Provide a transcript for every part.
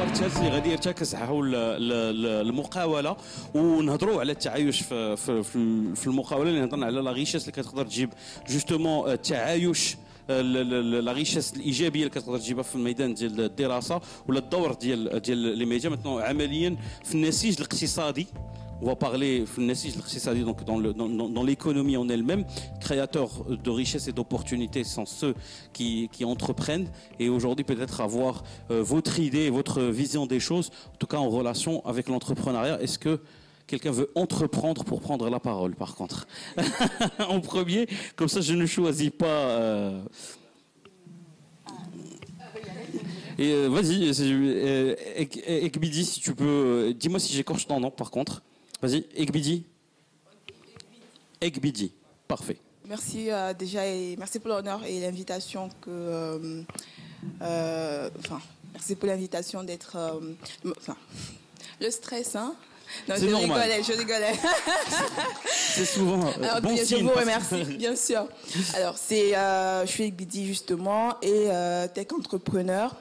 البارتات اللي غادي يرتكز حول المقاوله ونهضروا على التعايش في المقاوله اللي نهضرنا على لا ريشيس اللي كتقدر تجيب جوستومون التعايش لا ريشيس الايجابيه اللي كتقدر تجيبها في الميدان ديال الدراسه ولا الدور ديال لي ميديا مثلا عمليا في النسيج الاقتصادي. On va parler في النسيج الاقتصادي donc dans l'économie en elle-même. Créateurs de richesses et d'opportunités sont ceux qui entreprennent. Et aujourd'hui peut-être avoir votre idée, votre vision des choses, en tout cas en relation avec l'entrepreneuriat. Est-ce que quelqu'un veut entreprendre pour prendre la parole par contre en premier, comme ça je ne choisis pas. Et vas-y, Ekbidi, si tu peux, dis-moi si j'écorche ton nom par contre. Vas-y, Ekbidi. Ekbidi, parfait. Merci déjà et merci pour l'honneur et l'invitation merci pour l'invitation d'être. Le stress, hein. Non, c'est normal. Je rigolais. C'est souvent bon signe. Je vous remercie, bien sûr. Alors, je suis Ekbidi justement et tech entrepreneur.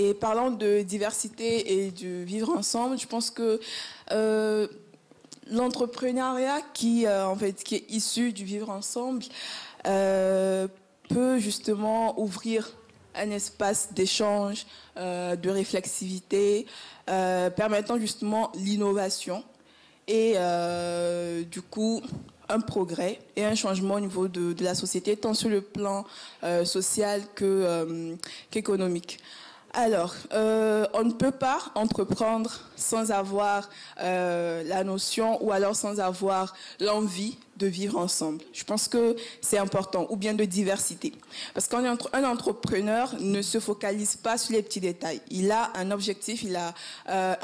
Et parlant de diversité et de vivre ensemble, je pense que l'entrepreneuriat qui est issu du vivre ensemble peut justement ouvrir un espace d'échange, de réflexivité, permettant justement l'innovation et du coup un progrès et un changement au niveau de la société, tant sur le plan social qu'économique. Alors, on ne peut pas entreprendre sans avoir la notion ou alors sans avoir l'envie de vivre ensemble. Je pense que c'est important, ou bien de diversité. Parce qu'un entrepreneur ne se focalise pas sur les petits détails. Il a un objectif, il a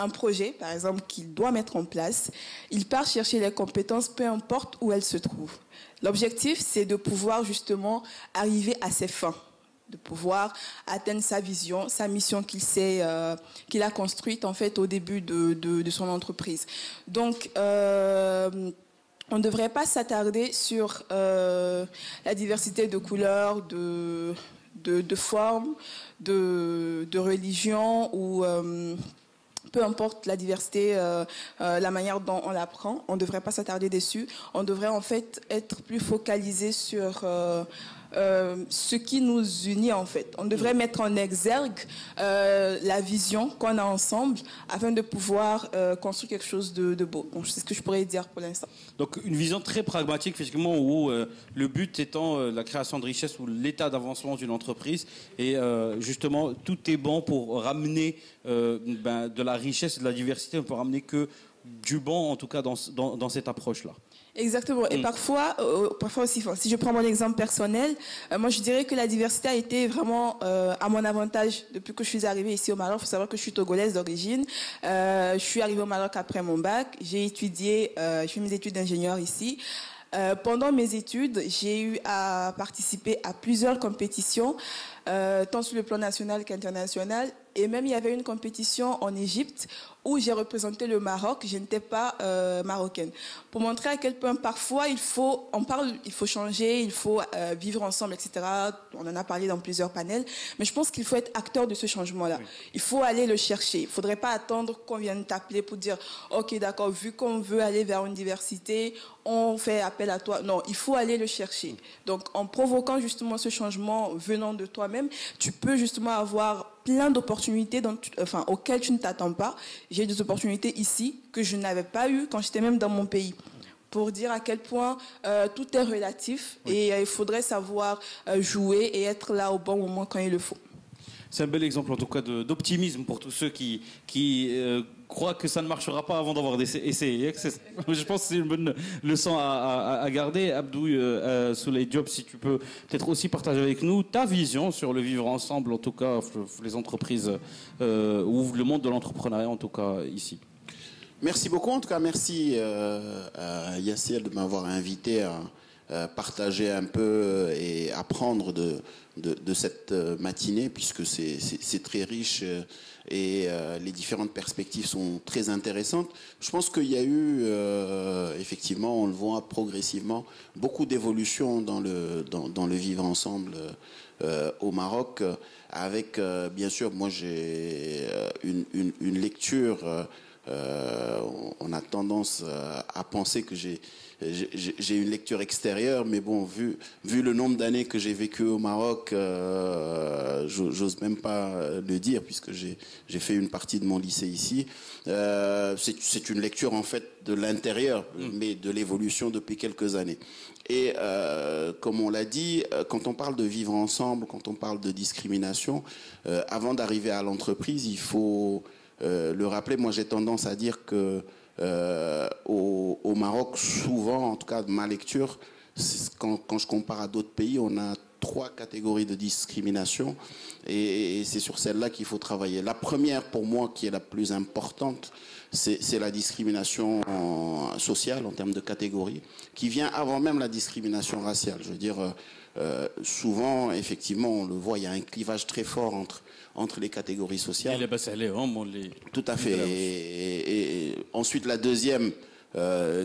un projet, par exemple, qu'il doit mettre en place. Il part chercher les compétences, peu importe où elles se trouvent. L'objectif, c'est de pouvoir justement arriver à ses fins, de pouvoir atteindre sa vision, sa mission qu'il a construite en fait au début de son entreprise. Donc, on ne devrait pas s'attarder sur la diversité de couleurs, de formes, de religions ou peu importe la diversité, la manière dont on l'apprend, on ne devrait pas s'attarder dessus. On devrait en fait être plus focalisé sur ce qui nous unit en fait. On devrait mettre en exergue la vision qu'on a ensemble afin de pouvoir construire quelque chose de beau. Donc c'est ce que je pourrais dire pour l'instant. Donc une vision très pragmatique effectivement où le but étant la création de richesse ou l'état d'avancement d'une entreprise et justement tout est bon pour ramener de la richesse et de la diversité. On peut ramener que du bon en tout cas dans cette approche-là. Exactement. Et parfois aussi, si je prends mon exemple personnel, moi je dirais que la diversité a été vraiment à mon avantage depuis que je suis arrivée ici au Maroc. Il faut savoir que je suis togolaise d'origine. Je suis arrivée au Maroc après mon bac. J'ai fait mes études d'ingénieur ici. Pendant mes études, j'ai eu à participer à plusieurs compétitions, tant sur le plan national qu'international. Et même il y avait une compétition en Égypte où j'ai représenté le Maroc. Je n'étais pas marocaine. Pour montrer à quel point parfois il faut changer, il faut vivre ensemble, etc. On en a parlé dans plusieurs panels. Mais je pense qu'il faut être acteur de ce changement-là. Oui. Il faut aller le chercher. Il ne faudrait pas attendre qu'on vienne t'appeler pour dire « Ok, d'accord, vu qu'on veut aller vers une diversité, on fait appel à toi. » Non, il faut aller le chercher. Donc en provoquant justement ce changement venant de toi-même, tu peux justement avoir plein d'opportunités auxquelles tu ne t'attends pas. J'ai des opportunités ici que je n'avais pas eues quand j'étais même dans mon pays. Pour dire à quel point tout est relatif et il faudrait savoir jouer et être là au bon moment quand il le faut. C'est un bel exemple en tout cas d'optimisme pour tous ceux qui croient que ça ne marchera pas avant d'avoir essayé. Je pense que c'est une bonne leçon à garder. Abdou Souley Diop, si tu peux peut-être aussi partager avec nous ta vision sur le vivre ensemble, en tout cas les entreprises ou le monde de l'entrepreneuriat en tout cas ici. Merci beaucoup. En tout cas, merci à Yassir de m'avoir invité partager un peu et apprendre de cette matinée, puisque c'est très riche et les différentes perspectives sont très intéressantes. Je pense qu'il y a eu, effectivement, on le voit progressivement, beaucoup d'évolutions dans le vivre ensemble au Maroc, avec, bien sûr, moi j'ai une lecture, on a tendance à penser que j'ai une lecture extérieure, mais bon, vu le nombre d'années que j'ai vécu au Maroc, j'ose même pas le dire, puisque j'ai fait une partie de mon lycée ici. C'est une lecture en fait de l'intérieur, mais de l'évolution depuis quelques années. Et comme on l'a dit, quand on parle de vivre ensemble, quand on parle de discrimination, avant d'arriver à l'entreprise, il faut le rappeler. Moi, j'ai tendance à dire que au Maroc, souvent, en tout cas de ma lecture, quand je compare à d'autres pays, on a 3 catégories de discrimination et c'est sur celle-là qu'il faut travailler. La première, pour moi, qui est la plus importante, c'est la discrimination sociale en termes de catégorie, qui vient avant même la discrimination raciale. Je veux dire, souvent, effectivement, on le voit, il y a un clivage très fort entre les catégories sociales. Tout à fait. Et ensuite, la deuxième,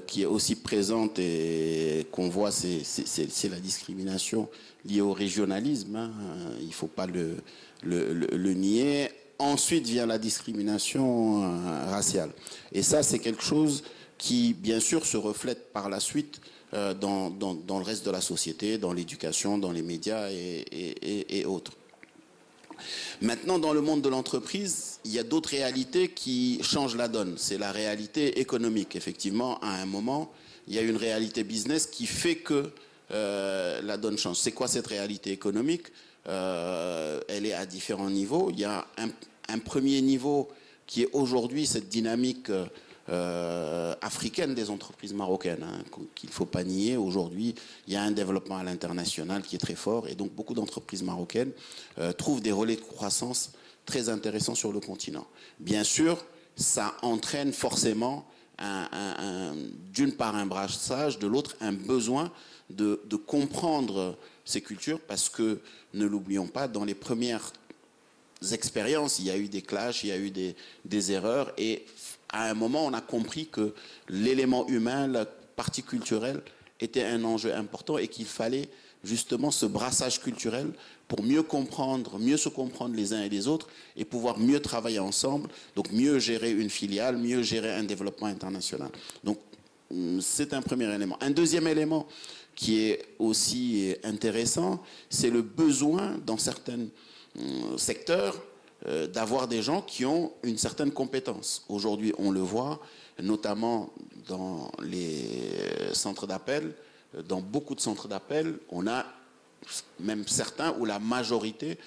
qui est aussi présente et qu'on voit, c'est la discrimination liée au régionalisme. Hein. Il ne faut pas le nier. Ensuite vient la discrimination raciale. Et ça, c'est quelque chose qui, bien sûr, se reflète par la suite dans le reste de la société, dans l'éducation, dans les médias et autres. Maintenant, dans le monde de l'entreprise, il y a d'autres réalités qui changent la donne. C'est la réalité économique. Effectivement, à un moment, il y a une réalité business qui fait que la donne change. C'est quoi cette réalité économique ? Elle est à différents niveaux. Il y a un premier niveau qui est aujourd'hui cette dynamique africaine des entreprises marocaines, hein, qu'il ne faut pas nier. Aujourd'hui, il y a un développement à l'international qui est très fort et donc beaucoup d'entreprises marocaines trouvent des relais de croissance très intéressants sur le continent. Bien sûr, ça entraîne forcément d'une part un brassage, de l'autre un besoin de comprendre ces cultures, parce que, ne l'oublions pas, dans les premières expériences, il y a eu des clashs, il y a eu des erreurs, et à un moment, on a compris que l'élément humain, la partie culturelle, était un enjeu important et qu'il fallait justement ce brassage culturel pour mieux se comprendre les uns et les autres et pouvoir mieux travailler ensemble, donc mieux gérer une filiale, mieux gérer un développement international. Donc, c'est un premier élément. Un deuxième élément qui est aussi intéressant, c'est le besoin dans certains secteurs d'avoir des gens qui ont une certaine compétence. Aujourd'hui, on le voit, notamment dans les centres d'appel. Dans beaucoup de centres d'appel, on a même certains où la majorité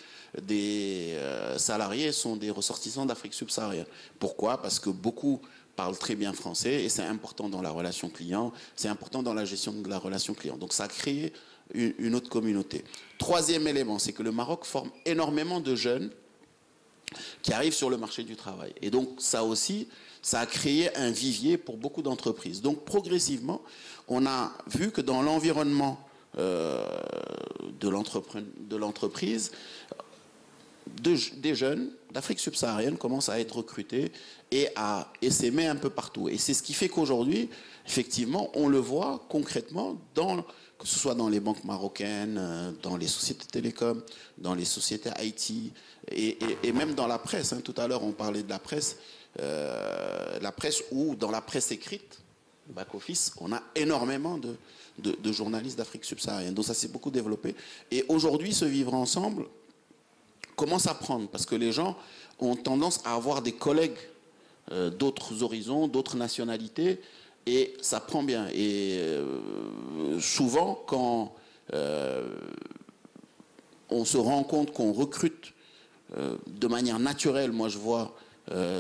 des salariés sont des ressortissants d'Afrique subsaharienne. Pourquoi ? Parce que beaucoup parlent très bien français et c'est important dans la relation client, c'est important dans la gestion de la relation client. Donc ça a créé une autre communauté. Troisième élément, c'est que le Maroc forme énormément de jeunes qui arrivent sur le marché du travail. Et donc ça aussi, ça a créé un vivier pour beaucoup d'entreprises. Donc progressivement, on a vu que dans l'environnement de l'entreprise, des jeunes d'Afrique subsaharienne commencent à être recrutés et s'aimer un peu partout. Et c'est ce qui fait qu'aujourd'hui, effectivement, on le voit concrètement, que ce soit dans les banques marocaines, dans les sociétés télécom, dans les sociétés IT, et même dans la presse. Hein. Tout à l'heure, on parlait de la presse ou dans la presse écrite, back-office, on a énormément de journalistes d'Afrique subsaharienne. Donc ça s'est beaucoup développé. Et aujourd'hui, ce vivre ensemble commence à prendre, parce que les gens ont tendance à avoir des collègues d'autres horizons, d'autres nationalités, et ça prend bien. Et souvent, quand on se rend compte qu'on recrute de manière naturelle, moi je vois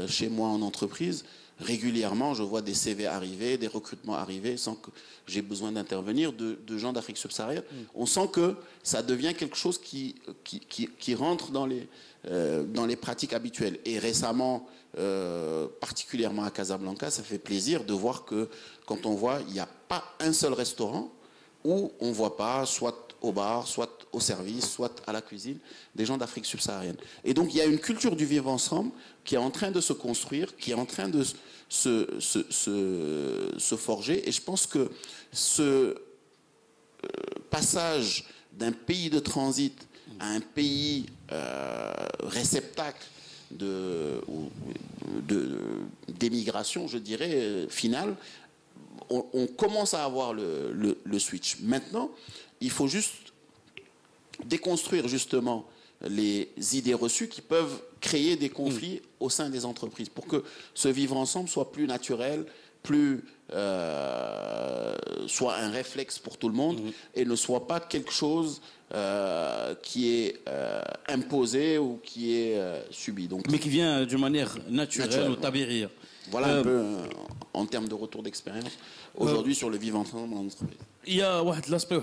chez moi en entreprise, régulièrement, je vois des CV arriver, des recrutements arriver sans que j'ai besoin d'intervenir de gens d'Afrique subsaharienne. On sent que ça devient quelque chose qui rentre dans les pratiques habituelles. Et récemment, particulièrement à Casablanca, ça fait plaisir de voir que quand on voit, il n'y a pas un seul restaurant où on ne voit pas, soit au bar, soit au service, soit à la cuisine, des gens d'Afrique subsaharienne. Et donc il y a une culture du vivre ensemble qui est en train de se construire, qui est en train de se forger. Et je pense que ce passage d'un pays de transit à un pays réceptacle d'émigration, je dirais, finale, on commence à avoir le switch. Maintenant, il faut juste déconstruire justement les idées reçues qui peuvent créer des conflits au sein des entreprises pour que ce vivre ensemble soit plus naturel, soit un réflexe pour tout le monde et ne soit pas quelque chose qui est imposé ou qui est subi. Donc, mais qui vient d'une manière naturelle ou tabiria. Voilà un peu en termes de retour d'expérience aujourd'hui sur le vivre ensemble en entreprise. Il y a l'aspect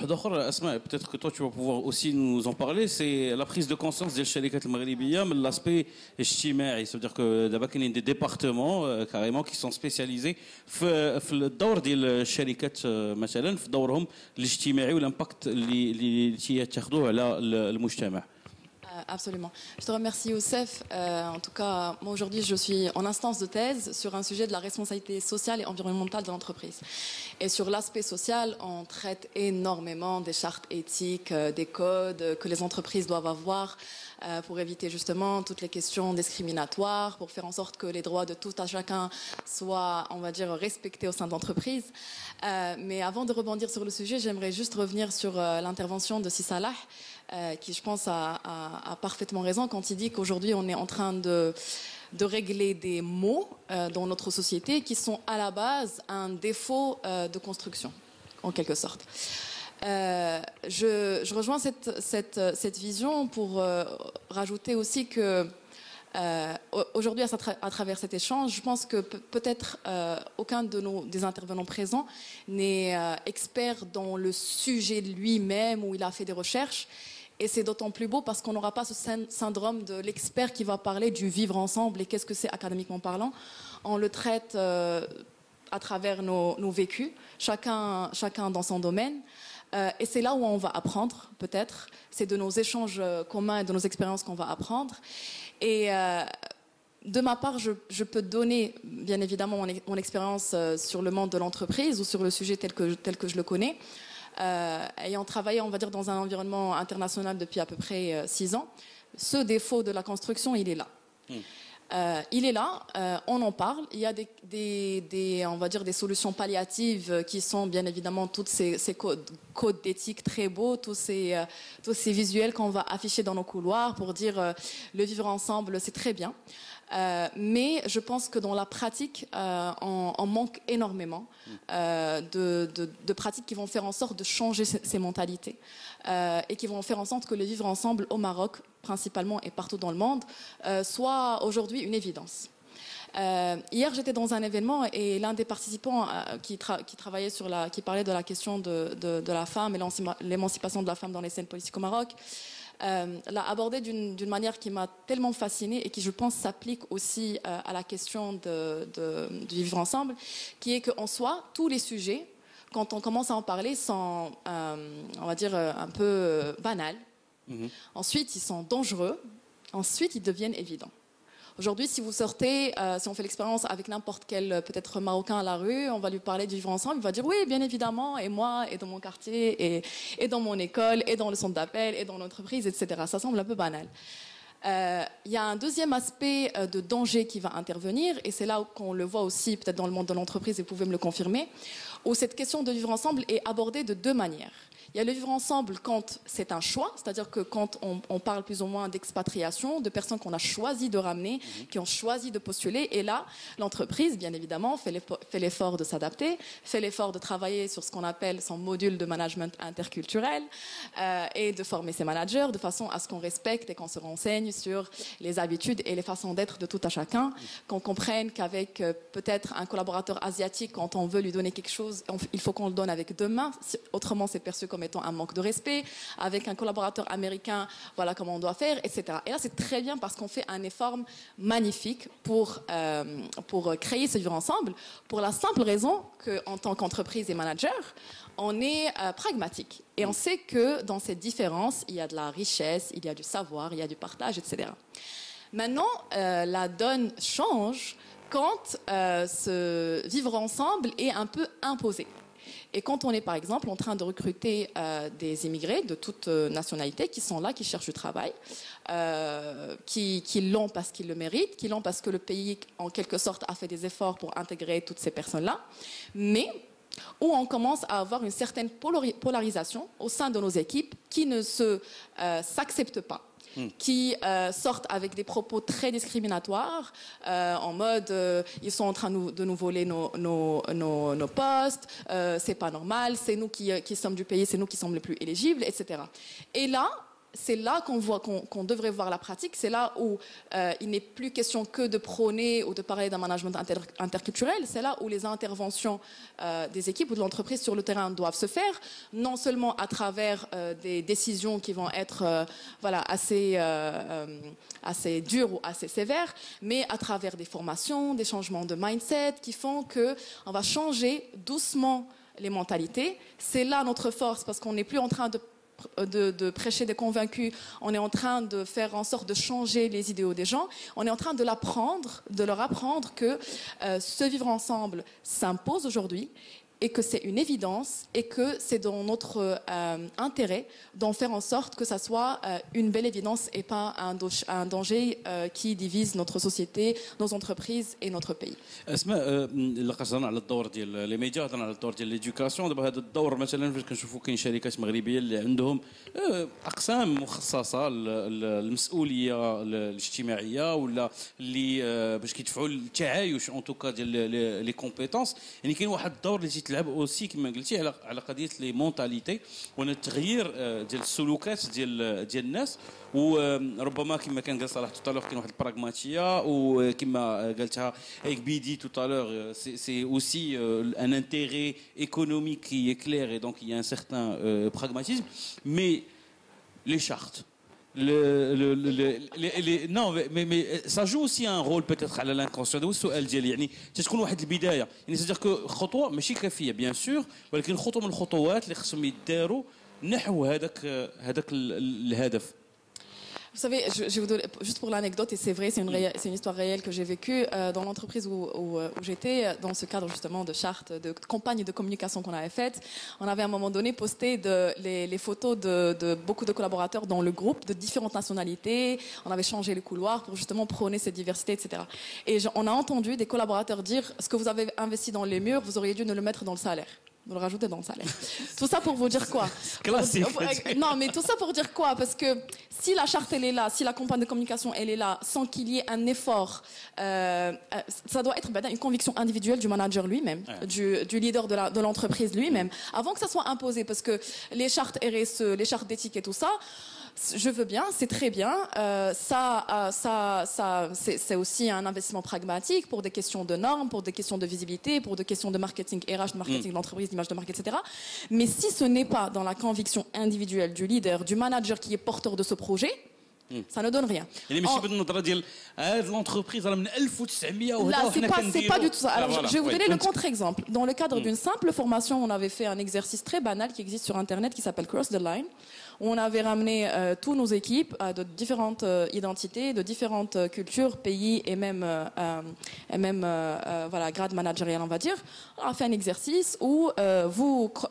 Asma, peut-être que toi tu vas pouvoir aussi nous en parler, c'est la prise de conscience des شركات المغربية من l'aspect اجتماعي, c'est-à-dire que d'abord il y a des départements carrément qui sont spécialisés في الدور ديال الشركات مثلا في دورهم الاجتماعي والامباكت اللي تاخذوه على المجتمع. Absolument. Je te remercie, Youssef. En tout cas, moi aujourd'hui, je suis en instance de thèse sur un sujet de la responsabilité sociale et environnementale de l'entreprise. Et sur l'aspect social, on traite énormément des chartes éthiques, des codes que les entreprises doivent avoir pour éviter justement toutes les questions discriminatoires, pour faire en sorte que les droits de tout à chacun soient, on va dire, respectés au sein de l'entreprise. Mais avant de rebondir sur le sujet, j'aimerais juste revenir sur l'intervention de Sissalah, qui, je pense, a parfaitement raison quand il dit qu'aujourd'hui, on est en train de régler des maux dans notre société qui sont à la base un défaut de construction, en quelque sorte. Je rejoins cette vision pour rajouter aussi que aujourd'hui, à travers cet échange, je pense que peut-être aucun des intervenants présents n'est expert dans le sujet lui-même où il a fait des recherches. Et c'est d'autant plus beau parce qu'on n'aura pas ce syndrome de l'expert qui va parler du vivre ensemble et qu'est-ce que c'est académiquement parlant. On le traite à travers nos vécus, chacun dans son domaine. Et c'est là où on va apprendre, peut-être. C'est de nos échanges communs et de nos expériences qu'on va apprendre. Et de ma part, je peux donner, bien évidemment, mon expérience sur le monde de l'entreprise ou sur le sujet tel que je le connais. Ayant travaillé, on va dire, dans un environnement international depuis à peu près 6 ans, ce défaut de la construction, il est là. Il est là, on en parle. Il y a on va dire, des solutions palliatives qui sont bien évidemment toutes ces codes d'éthique très beaux, tous ces visuels qu'on va afficher dans nos couloirs pour dire le vivre ensemble, c'est très bien. Mais je pense que dans la pratique, on manque énormément de pratiques qui vont faire en sorte de changer ces mentalités et qui vont faire en sorte que le vivre ensemble au Maroc, principalement et partout dans le monde, soit aujourd'hui une évidence. Hier, j'étais dans un événement et l'un des participants qui parlait de la question de la femme et l'émancipation de la femme dans les scènes politiques au Maroc, l'a abordé d'une manière qui m'a tellement fascinée et qui, je pense, s'applique aussi à la question du vivre ensemble, qui est qu'en soi, tous les sujets, quand on commence à en parler, sont, on va dire, un peu banals. Ensuite, ils sont dangereux. Ensuite, ils deviennent évidents. Aujourd'hui, si vous sortez, si on fait l'expérience avec n'importe quel peut-être Marocain à la rue, on va lui parler du vivre ensemble, il va dire oui, bien évidemment, et moi, et dans mon quartier, et dans mon école, et dans le centre d'appel, et dans l'entreprise, etc. Ça semble un peu banal. Il y a un deuxième aspect de danger qui va intervenir, et c'est là qu'on le voit aussi peut-être dans le monde de l'entreprise, et vous pouvez me le confirmer, où cette question de vivre ensemble est abordée de 2 manières. Il y a le vivre ensemble quand c'est un choix, c'est-à-dire que quand on parle plus ou moins d'expatriation, de personnes qu'on a choisi de ramener, qui ont choisi de postuler, et là, l'entreprise, bien évidemment, fait l'effort de s'adapter, fait l'effort de travailler sur ce qu'on appelle son module de management interculturel et de former ses managers de façon à ce qu'on respecte et qu'on se renseigne sur les habitudes et les façons d'être de tout à chacun, qu'on comprenne qu'avec peut-être un collaborateur asiatique, quand on veut lui donner quelque chose, il faut qu'on le donne avec 2 mains, autrement c'est perçu comme comme étant un manque de respect. Avec un collaborateur américain, voilà comment on doit faire, etc. Et là, c'est très bien parce qu'on fait un effort magnifique pour créer ce vivre ensemble, pour la simple raison qu'en tant qu'entreprise et manager, on est pragmatique. Et on sait que dans cette différence, il y a de la richesse, il y a du savoir, il y a du partage, etc. Maintenant, la donne change quand ce vivre ensemble est un peu imposé. Et quand on est, par exemple, en train de recruter des immigrés de toute nationalité qui sont là, qui cherchent du travail, qui l'ont parce qu'ils le méritent, qui l'ont parce que le pays, en quelque sorte, a fait des efforts pour intégrer toutes ces personnes-là, mais où on commence à avoir une certaine polarisation au sein de nos équipes qui ne s'acceptent pas. Qui sortent avec des propos très discriminatoires, en mode ils sont en train de nous voler nos postes, c'est pas normal, c'est nous qui sommes du pays, c'est nous qui sommes les plus éligibles, etc. Et là, c'est là qu'on voit qu'on devrait voir la pratique. C'est là où il n'est plus question que de prôner ou de parler d'un management interculturel. C'est là où les interventions des équipes ou de l'entreprise sur le terrain doivent se faire, non seulement à travers des décisions qui vont être assez dures ou assez sévères, mais à travers des formations, des changements de mindset qui font qu'on va changer doucement les mentalités. C'est là notre force parce qu'on n'est plus en train de prêcher des convaincus, on est en train de faire en sorte de changer les idéaux des gens, on est en train de leur apprendre que ce vivre ensemble s'impose aujourd'hui et que c'est une évidence et que c'est dans notre intérêt d'en faire en sorte que ça soit une belle évidence et pas un danger qui divise notre société, nos entreprises et notre pays. اسماء لقد هضرنا على الدور ديال لي ميديا، هضرنا على الدور ديال ليدوكاسيون. دابا هذا الدور مثلا فاش كنشوفوا كاين شركات مغربيه اللي عندهم اقسام مخصصه للمسؤوليه الاجتماعيه ولا اللي باش كيدفعوا التعايش اون توكا ديال لي كومبيتونس. يعني كاين واحد الدور اللي تلعب اوسي كما قلتي على قضيه لي مونتاليتي وان التغيير ديال السلوكات ديال الناس. وربما كما كان قال صلاح توتالور كاين واحد البراغماتيه وكما قالتها avec Bidi tout à l'heure, c'est aussi un intérêt économique qui est clair et donc il y a un certain pragmatisme. Mais les chartes, non mais ça joue aussi un rôle peut-être على l'inconscient. هو السؤال ديالي يعني تكون واحد البدايه يعني c'est-à-dire que خطوه ماشي كافيه bien sûr ولكن خطوه من الخطوات اللي خصهم يداروا نحو هذاك الهدف. Vous savez, je vais vous donner, juste pour l'anecdote, et c'est vrai, c'est une histoire réelle que j'ai vécue dans l'entreprise où j'étais, dans ce cadre justement de charte, de campagne de communication qu'on avait faite. On avait à un moment donné posté les photos de beaucoup de collaborateurs dans le groupe, de différentes nationalités. On avait changé les couloirs pour justement prôner cette diversité, etc. Et on a entendu des collaborateurs dire « Ce que vous avez investi dans les murs, vous auriez dû ne le mettre dans le salaire. » Vous le rajoutez dans le salaire. Tout ça pour vous dire quoi? Classique. Non, mais tout ça pour dire quoi? Parce que si la charte elle est là, si la campagne de communication elle est là, sans qu'il y ait un effort, ça doit être une conviction individuelle du manager lui-même, du leader de l'entreprise lui-même, avant que ça soit imposé. Parce que les chartes RSE, les chartes d'éthique et tout ça, je veux bien, c'est très bien. C'est aussi un investissement pragmatique pour des questions de normes, pour des questions de visibilité, pour des questions de marketing RH, de marketing de l'entreprise, d'image de marque, etc. Mais si ce n'est pas dans la conviction individuelle du leader, du manager qui est porteur de ce projet, ça ne donne rien. Là, c'est pas du tout ça. Alors, je vais vous donner le contre-exemple. Dans le cadre d'une simple formation, on avait fait un exercice très banal qui existe sur Internet qui s'appelle Cross the Line. On avait ramené tous nos équipes de différentes identités, de différentes cultures, pays et même grade managérial, on va dire. On a fait un exercice où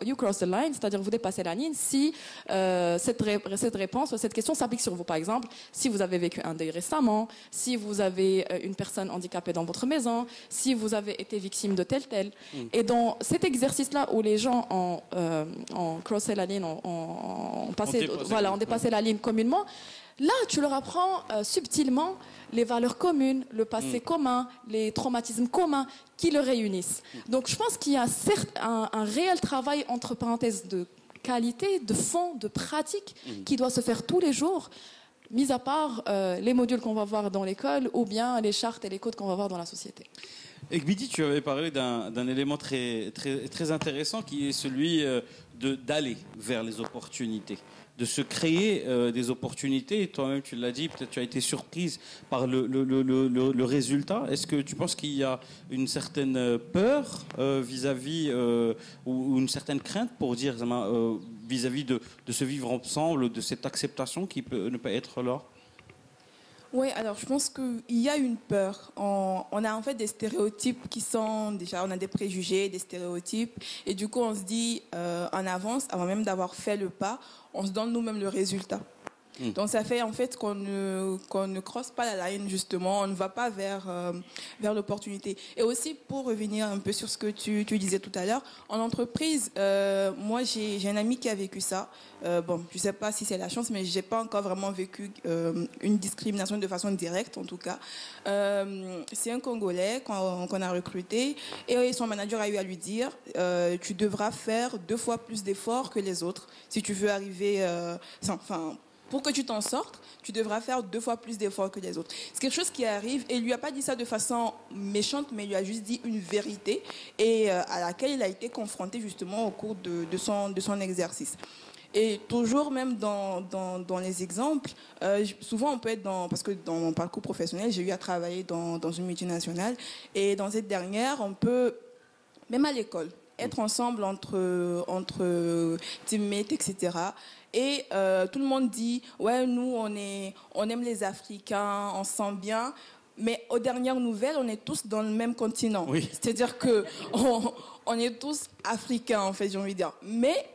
you cross the line, c'est-à-dire vous dépassez la ligne si cette réponse, cette question s'applique sur vous. Par exemple, si vous avez vécu un deuil récemment, si vous avez une personne handicapée dans votre maison, si vous avez été victime de tel. Et dans cet exercice-là où les gens ont crossé la ligne, ont dépassé la ligne communément, là, tu leur apprends subtilement les valeurs communes, le passé commun, les traumatismes communs qui le réunissent. Donc, je pense qu'il y a certes un réel travail, entre parenthèses, de qualité, de fond, de pratique, qui doit se faire tous les jours. mis à part les modules qu'on va voir dans l'école ou bien les chartes et les codes qu'on va voir dans la société. Ekbidi, tu avais parlé d'un élément très intéressant qui est celui d'aller vers les opportunités, de se créer des opportunités. Et toi-même, tu l'as dit, peut-être tu as été surprise par le résultat. Est-ce que tu penses qu'il y a une certaine peur vis-à-vis ou une certaine crainte pour dire vis-à-vis de ce vivre ensemble, de cette acceptation qui peut ne pas être là? Oui, alors je pense qu'il y a une peur. On a en fait des stéréotypes qui sont déjà, on a des préjugés, des stéréotypes, et du coup on se dit en avance, avant même d'avoir fait le pas, on se donne nous-mêmes le résultat. Donc ça fait en fait qu'on ne crosse pas la ligne justement, on ne va pas vers l'opportunité. Et aussi pour revenir un peu sur ce que tu disais tout à l'heure, en entreprise, moi j'ai un ami qui a vécu ça. Bon, je ne sais pas si c'est la chance, mais j'ai pas encore vraiment vécu une discrimination de façon directe en tout cas. C'est un Congolais qu'on a recruté et son manager a eu à lui dire tu devras faire 2 fois plus d'efforts que les autres si tu veux arriver pour que tu t'en sortes, tu devras faire 2 fois plus d'efforts que les autres. C'est quelque chose qui arrive et il lui a pas dit ça de façon méchante, mais il lui a juste dit une vérité et à laquelle il a été confronté justement au cours de son exercice. Et toujours même dans les exemples, souvent on peut être parce que dans mon parcours professionnel, j'ai eu à travailler dans une multinationale et dans cette dernière, on peut, même à l'école, être ensemble entre teammates, etc. Et tout le monde dit, ouais, nous, on aime les Africains, on se sent bien. Mais aux dernières nouvelles, on est tous dans le même continent. Oui. C'est-à-dire que on est tous africains, en fait, j'ai envie de dire. Mais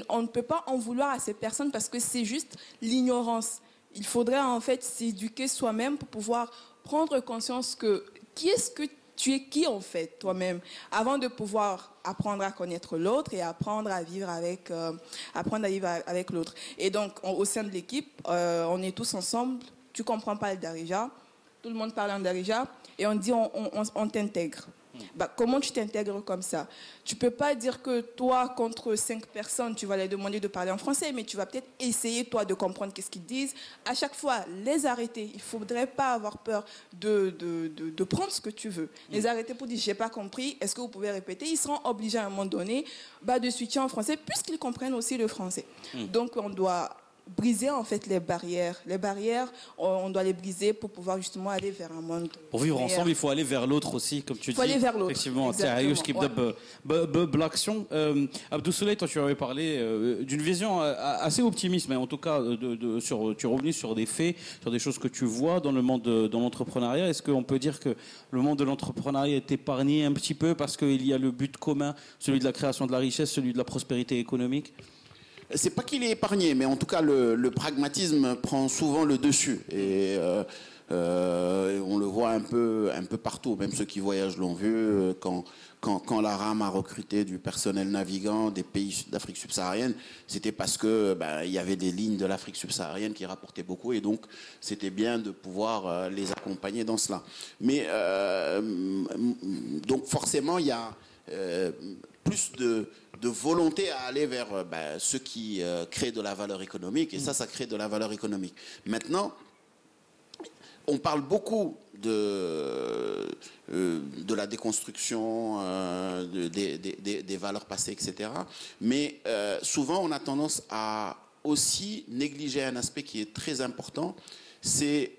on ne peut pas en vouloir à ces personnes parce que c'est juste l'ignorance. Il faudrait, en fait, s'éduquer soi-même pour pouvoir prendre conscience que qui est-ce que tu es qui en fait toi-même avant de pouvoir apprendre à connaître l'autre et apprendre à vivre avec l'autre. Et donc au sein de l'équipe, on est tous ensemble. Tu comprends pas le Darija, tout le monde parle en Darija et on dit on t'intègre. Bah, comment tu t'intègres comme ça? Tu peux pas dire que toi, contre 5 personnes, tu vas leur demander de parler en français, mais tu vas peut-être essayer, toi, de comprendre qu'est-ce qu'ils disent. À chaque fois, les arrêter. Il faudrait pas avoir peur de prendre ce que tu veux. Les arrêter pour dire, j'ai pas compris, est-ce que vous pouvez répéter? Ils seront obligés à un moment donné de switcher en français, puisqu'ils comprennent aussi le français. Donc, on doit briser en fait les barrières. Les barrières, on doit les briser pour pouvoir justement aller vers un monde. Pour vivre meilleur. ensemble, il faut aller vers l'autre aussi, comme tu dis. Il faut aller vers l'autre. Effectivement, l'action. Abdou Souley, toi tu avais parlé d'une vision assez optimiste, mais en tout cas, tu es revenu sur des faits, sur des choses que tu vois dans le monde de l'entrepreneuriat. Est-ce qu'on peut dire que le monde de l'entrepreneuriat est épargné un petit peu parce qu'il y a le but commun, celui de la création de la richesse, celui de la prospérité économique? C'est pas qu'il est épargné, mais en tout cas le pragmatisme prend souvent le dessus et on le voit un peu partout. Même ceux qui voyagent l'ont vu quand la RAM a recruté du personnel navigant des pays d'Afrique subsaharienne, c'était parce que il y avait des lignes de l'Afrique subsaharienne qui rapportaient beaucoup et donc c'était bien de pouvoir les accompagner dans cela. Mais donc forcément il y a plus de volonté à aller vers ceux qui créent de la valeur économique et ça crée de la valeur économique. Maintenant, on parle beaucoup de la déconstruction des valeurs passées, etc. Mais souvent, on a tendance à aussi négliger un aspect qui est très important, c'est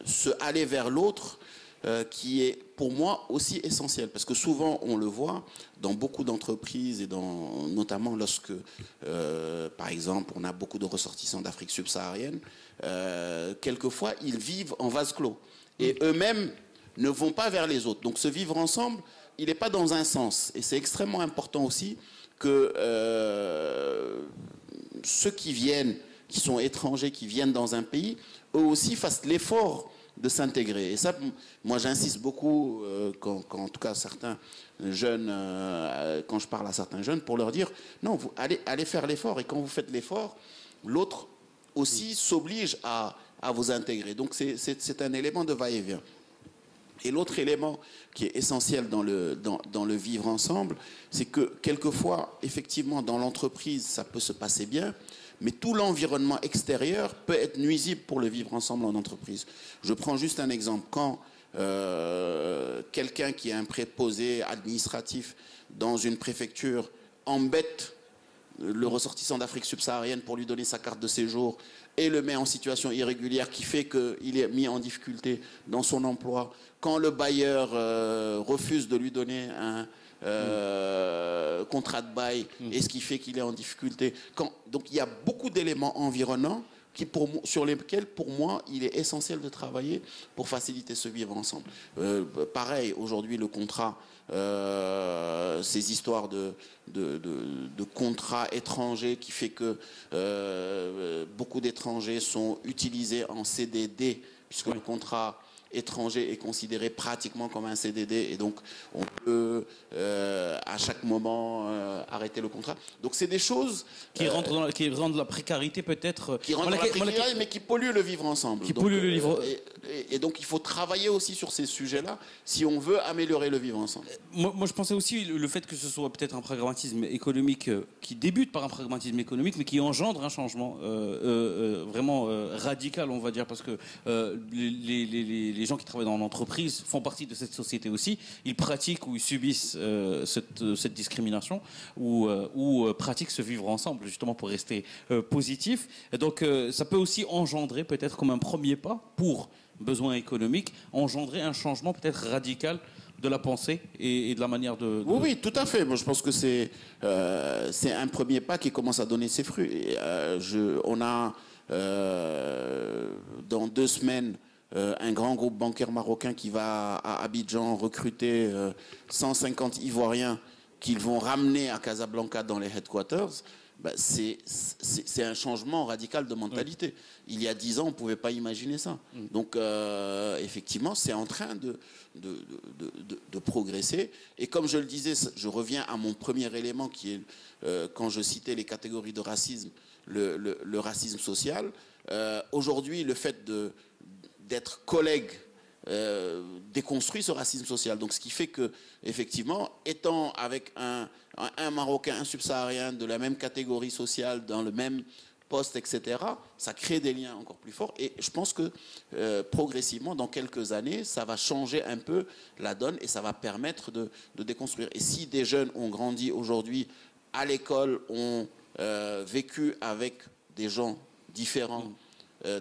se aller vers l'autre, qui est pour moi aussi essentiel parce que souvent on le voit dans beaucoup d'entreprises et notamment lorsque par exemple on a beaucoup de ressortissants d'Afrique subsaharienne, quelquefois ils vivent en vase clos et eux-mêmes ne vont pas vers les autres, donc ce vivre ensemble il n'est pas dans un sens et c'est extrêmement important aussi que ceux qui sont étrangers, qui viennent dans un pays, eux aussi fassent l'effort de s'intégrer. Et ça, moi j'insiste beaucoup quand en tout cas certains jeunes, quand je parle à certains jeunes, pour leur dire non, vous allez faire l'effort et quand vous faites l'effort, l'autre aussi s'oblige à vous intégrer. Donc c'est un élément de va-et-vient. Et l'autre élément qui est essentiel dans le vivre ensemble, c'est que quelquefois, effectivement, dans l'entreprise, ça peut se passer bien, mais tout l'environnement extérieur peut être nuisible pour le vivre ensemble en entreprise. Je prends juste un exemple. Quand quelqu'un qui est un préposé administratif dans une préfecture embête le ressortissant d'Afrique subsaharienne pour lui donner sa carte de séjour et le met en situation irrégulière qui fait qu'il est mis en difficulté dans son emploi, quand le bailleur refuse de lui donner un contrat de bail, et ce qui fait qu'il est en difficulté. Donc il y a beaucoup d'éléments environnants sur lesquels, pour moi, il est essentiel de travailler pour faciliter ce vivre ensemble. Pareil, aujourd'hui, le contrat, ces histoires de contrats étrangers qui fait que beaucoup d'étrangers sont utilisés en CDD, puisque le contrat étranger est considéré pratiquement comme un CDD et donc on peut à chaque moment arrêter le contrat. Donc c'est des choses qui rendent la précarité peut-être qui rendent la précarité, mais qui polluent le vivre ensemble. Et donc il faut travailler aussi sur ces sujets-là si on veut améliorer le vivre ensemble. Moi je pensais aussi le fait que ce soit peut-être un pragmatisme économique qui débute par un pragmatisme économique mais qui engendre un changement vraiment radical, on va dire, parce que les gens qui travaillent dans l'entreprise font partie de cette société aussi. Ils pratiquent ou ils subissent cette discrimination ou pratiquent ce vivre ensemble justement pour rester positif. Et donc ça peut aussi engendrer peut-être comme un premier pas pour besoin économique, engendrer un changement peut-être radical de la pensée et de la manière de... Oui, tout à fait. Moi, je pense que c'est un premier pas qui commence à donner ses fruits. Et, on a dans 2 semaines un grand groupe bancaire marocain qui va à Abidjan recruter 150 Ivoiriens qu'ils vont ramener à Casablanca dans les headquarters. C'est un changement radical de mentalité. Oui. Il y a 10 ans, on ne pouvait pas imaginer ça. Donc, effectivement, c'est en train de progresser. Et comme je le disais, je reviens à mon premier élément qui est, quand je citais les catégories de racisme, le racisme social. Aujourd'hui, le fait d'être collègue déconstruit ce racisme social. Donc, ce qui fait que, effectivement, étant avec un Marocain, un subsaharien de la même catégorie sociale, dans le même poste, etc., ça crée des liens encore plus forts. Et je pense que progressivement, dans quelques années, ça va changer un peu la donne et ça va permettre de déconstruire. Et si des jeunes ont grandi aujourd'hui à l'école, ont vécu avec des gens différents,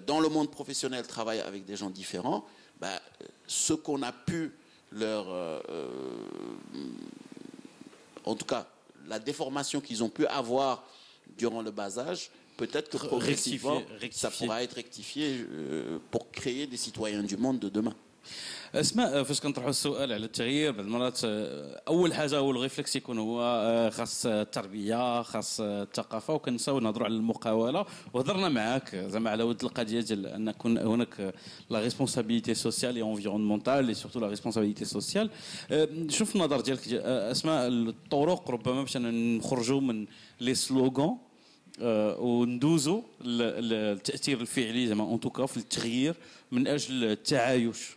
dans le monde professionnel, travaillent avec des gens différents, ce qu'on a pu leur... en tout cas, la déformation qu'ils ont pu avoir durant le bas âge, peut-être que progressivement, ça pourra être rectifié pour créer des citoyens du monde de demain. اسماء فاش كنطرحوا السؤال على التغيير بعض المرات اول حاجه اول ريفلكس يكون هو خاص التربيه خاص الثقافه وكنساو نهضروا على المقاوله وهضرنا معاك زعما على ود القضيه ديال ان يكون هناك لا ريسبونسابيلتي سوسيال اي انفيرونمونتال اي سورتو لا ريسبونسابيلتي سوسيال شوف النظر ديالك اسماء الطرق ربما باش نخرجوا من لي سلوغان وندوزوا التاثير الفعلي زعما اون توكا في التغيير من اجل التعايش.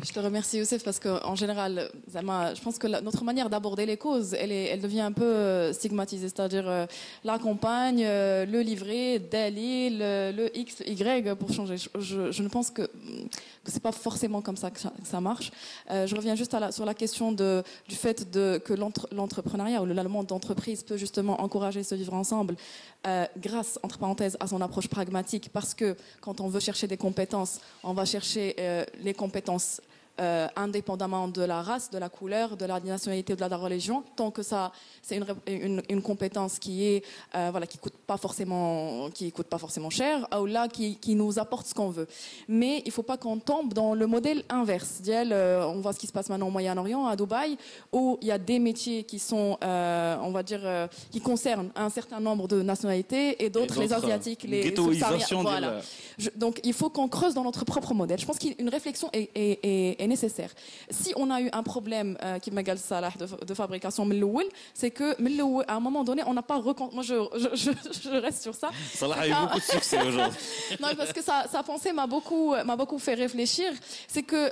Je te remercie Youssef parce qu'en général, je pense que notre manière d'aborder les causes, elle devient un peu stigmatisée, c'est-à-dire la campagne, le livret, Dali, le X, Y pour changer. Je ne pense que c'est pas forcément comme ça que ça marche. Je reviens juste sur la question du fait que l'entrepreneuriat ou le monde d'entreprise peut justement encourager ce vivre ensemble grâce, entre parenthèses, à son approche pragmatique, parce que quand on veut chercher des compétences, on va chercher les compétences indépendamment de la race, de la couleur, de la nationalité ou de la religion, tant que ça, c'est une compétence qui est qui coûte pas forcément cher, ou là qui nous apporte ce qu'on veut. Mais il faut pas qu'on tombe dans le modèle inverse. On voit ce qui se passe maintenant au Moyen-Orient, à Dubaï, où il y a des métiers qui sont, on va dire, qui concernent un certain nombre de nationalités et d'autres les asiatiques, les subsahariens. Voilà. Donc il faut qu'on creuse dans notre propre modèle. Je pense qu'une réflexion est est nécessaire. Si on a eu un problème qui m'a Salah de fabrication, c'est que à un moment donné, on n'a pas moi je reste sur ça. Salah a eu beaucoup de succès aujourd'hui. Non, parce que sa pensée m'a beaucoup fait réfléchir. C'est que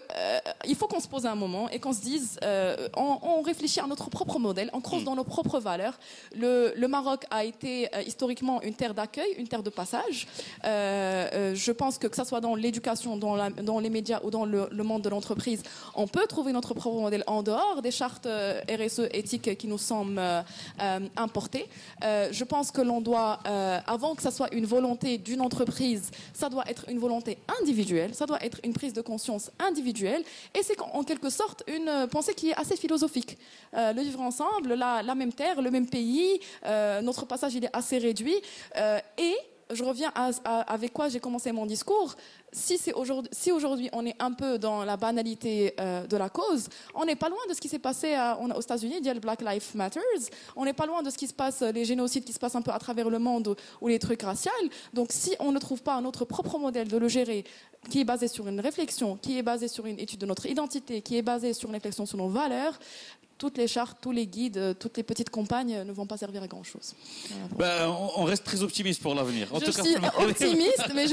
il faut qu'on se pose un moment et qu'on se dise, on réfléchit à notre propre modèle, on creuse dans nos propres valeurs. Le Maroc a été historiquement une terre d'accueil, une terre de passage. Je pense que ça soit dans l'éducation, dans les médias ou dans le monde de l'entreprise, on peut trouver notre propre modèle en dehors des chartes RSE éthiques qui nous semblent importées. Je pense que l'on doit, avant que ça soit une volonté d'une entreprise, ça doit être une volonté individuelle, ça doit être une prise de conscience individuelle, et c'est en quelque sorte une pensée qui est assez philosophique. Le vivre ensemble, la même terre, le même pays, notre passage il est assez réduit, et je reviens avec quoi j'ai commencé mon discours. Si aujourd'hui on est un peu dans la banalité de la cause, on n'est pas loin de ce qui s'est passé aux États-Unis, il y a le Black Lives Matter, on n'est pas loin de ce qui se passe, les génocides qui se passent un peu à travers le monde ou les trucs raciaux. Donc si on ne trouve pas notre propre modèle de le gérer, qui est basé sur une réflexion, qui est basé sur une étude de notre identité, qui est basé sur une réflexion sur nos valeurs, toutes les chartes, tous les guides, toutes les petites campagnes ne vont pas servir à grand-chose. Voilà. On reste très optimiste pour l'avenir. Je suis optimiste, mais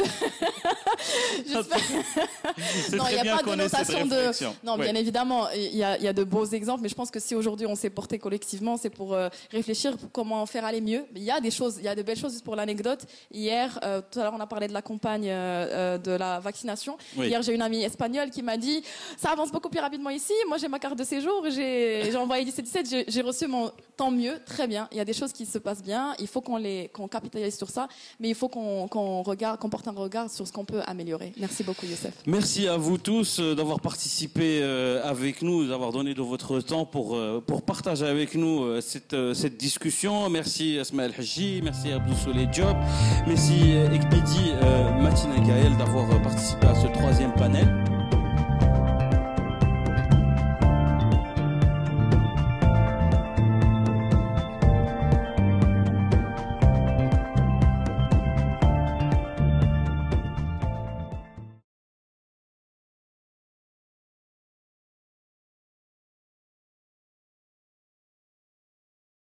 non, il n'y a pas de notation de... Non, bien évidemment, il y a de beaux exemples, mais je pense que si aujourd'hui on s'est porté collectivement, c'est pour réfléchir pour comment faire aller mieux. Il y a des choses, il y a de belles choses. Juste pour l'anecdote, hier, tout à l'heure on a parlé de la campagne de la vaccination. Oui. Hier, j'ai une amie espagnole qui m'a dit « Ça avance beaucoup plus rapidement ici, moi j'ai ma carte de séjour, j'ai envoyé 17-17, j'ai reçu mon tant mieux, très bien. Il y a des choses qui se passent bien, il faut qu'on capitalise sur ça, mais il faut qu'on porte un regard sur ce qu'on peut améliorer. Merci beaucoup, Youssef. Merci à vous tous d'avoir participé avec nous, d'avoir donné de votre temps pour partager avec nous cette discussion. Merci Asma El Haji, merci Abdou Solé Diop, merci Ekbidi Matina Gaël d'avoir participé à ce 3e panel.